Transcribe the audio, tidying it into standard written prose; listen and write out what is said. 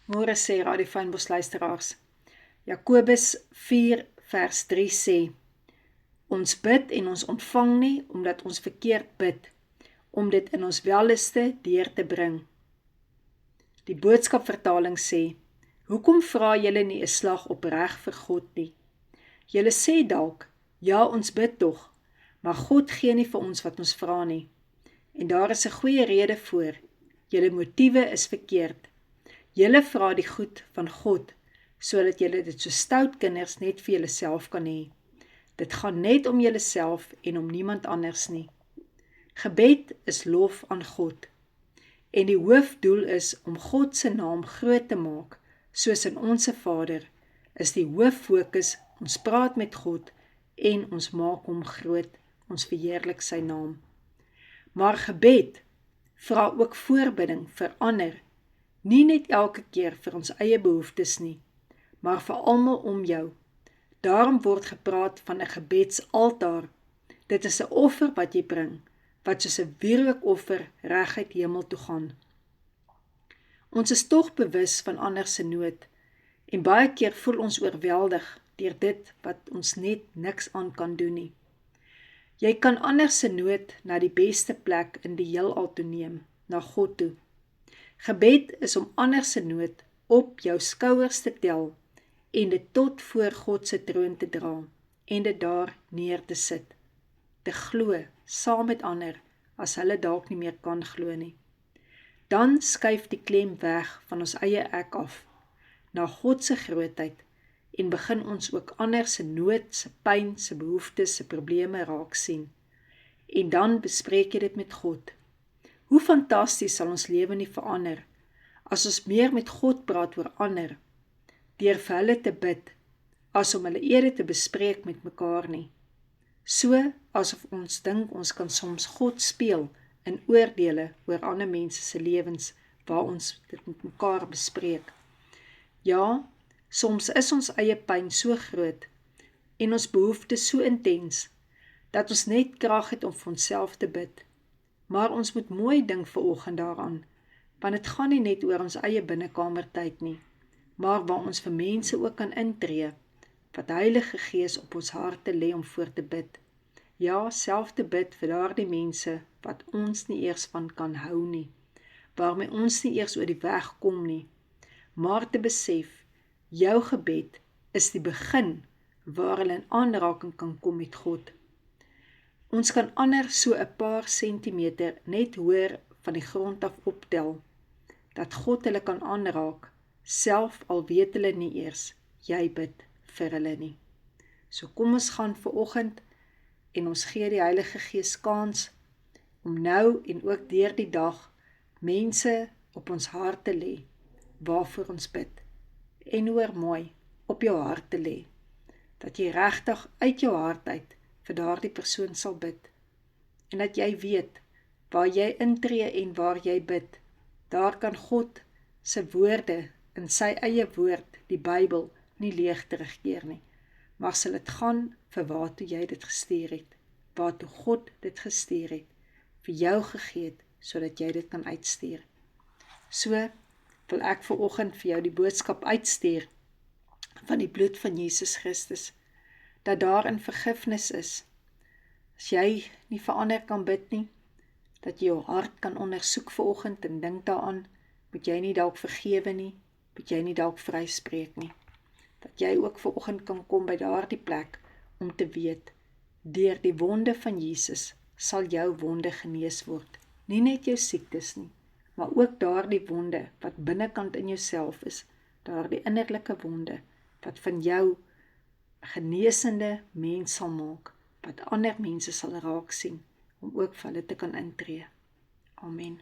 Môre sê Radio Fynbos luisteraars. Jakobus 4 vers 3 sê, ons bid en ons ontvang nie, omdat ons verkeerd bid, om dit in ons welliste deur te bring. Die boodskapvertaling sê, hoekom vra julle nie 'n slag opreg vir God nie? Julle sê dalk, ja ons bid tog, maar God gee nie vir ons wat ons vra nie. En daar is 'n goeie rede voor, julle motiewe is verkeerd. Julle vra die goed van God, sodat julle dit so stout kinders net vir julleself kan hê. Dit gaan net om julleself en om niemand anders nie. Gebed is lof aan God. En die hoofdoel is om God se naam groot te maak, soos in Onse Vader, is die hooffokus, ons praat met God en ons maak hom groot, ons verheerlik sy naam. Maar gebed vra ook voorbidding vir ander, nie net elke keer vir ons eie behoeftes nie, maar vir almal om jou. Daarom word gepraat van 'n gebedsaltaar. Dit is 'n offer wat jy bring, wat soos 'n wierookoffer reguit hemel toe gaan. Ons is tog bewus van ander se nood, en baie keer voel ons oorweldig deur dit wat ons net niks aan kan doen nie. Jy kan ander se nood na die beste plek in die heelal toe neem, na God toe. Gebed is om ander se nood op jou skouers te tel en dit tot voor God se troon te dra en dit daar neer te sit. Te glo saam met ander as hulle dalk nie meer kan glo nie. Dan skuif die klem weg van ons eie ek af na God se grootheid en begin ons ook ander se nood, se pyn, se behoeftes, se probleme raak sien. En dan bespreek jy dit met God. Hoe fantasties sal ons lewe nie verander as ons meer met God praat oor ander, deur vir hulle te bid, as om hulle ere te bespreek met mekaar nie. So asof ons dink ons kan soms God speel in oordeele oor ander mense se lewens waar ons dit met mekaar bespreek. Ja, soms is ons eie pyn so groot en ons behoeftes so intens dat ons net krag het om vir onsself te bid. Maar ons moet mooi dink vanoggend daaraan, want dit gaan nie net oor ons eie binnekamertyd nie, maar waar ons vir mense ook kan intree, wat Heilige Gees op ons harte lê om voor te bid. Ja, self te bid vir daardie mense wat ons nie eers van kan hou nie, waarmee ons nie eers oor die weg kom nie, maar te besef, jou gebed is die begin waar hulle in aanraking kan kom met God. Ons kan ander so 'n paar sentimeter net hoor van die grond af optel, dat God hulle kan aanraak, self al weet hulle nie eers, jy bid vir hulle nie. So kom ons gaan vanoggend en ons gee die Heilige Gees kans om nou en ook deur die dag mense op ons hart te lê, waarvoor ons bid. En hoor mooi, op jou hart te lê, dat jy regtig uit jou hart uit vir daardie persoon sal bid, en dat jy weet, waar jy intree en waar jy bid, daar kan God se woorde in sy eie woord, die Bybel, nie leeg terugkeer nie, maar sal dit gaan vir waartoe jy dit gestuur het, waartoe God dit gestuur het, vir jou gegee het, sodat jy dit kan uitstuur. So wil ek vanoggend vir jou die boodskap uitstuur van die bloed van Jesus Christus, dat daarin vergifnis is. As jy nie vir ander kan bid nie, dat jy jou hart kan ondersoek vanoggend en dink daaraan, moet jy nie dalk vergewe nie, moet jy nie dalk vryspreek nie. Dat jy ook vanoggend kan kom by daardie plek om te weet, deur die wonde van Jesus sal jou wonde genees word. Nie net jou siektes nie, maar ook daardie wonde wat binnekant in jouself is, daardie innerlike wonde wat van jou genesende mens sal maak, wat ander mense sal raak sien, om ook vir hulle te kan intree. Amen.